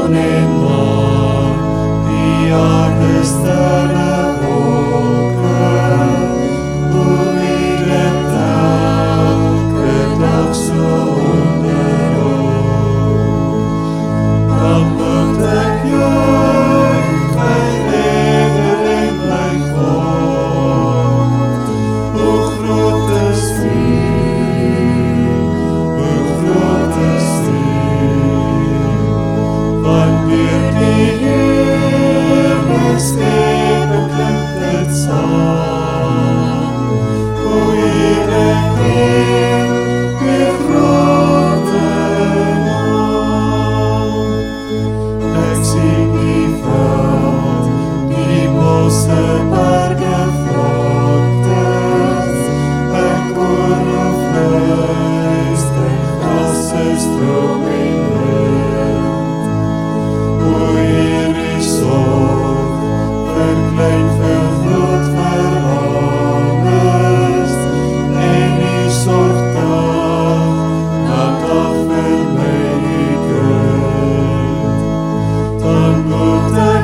son en maan, die aarde sterre wolke, hoe u dit elke dag so onderhou. Dan moet ek juig, my Redder en my God. Hoe groot is U, hoe groot is U, want deur die hele skepping klink dit saam. Hoe eer ek U grote naam. Ek sien die veld, die bosse, berge, vlaktes. Ek hoor hoe fluister, grasse, stroom en wind. Hoe Heer U sorg, vir klein, vir groot, vir alles. En U sorg dag na dag vir my kind. Dan moet ek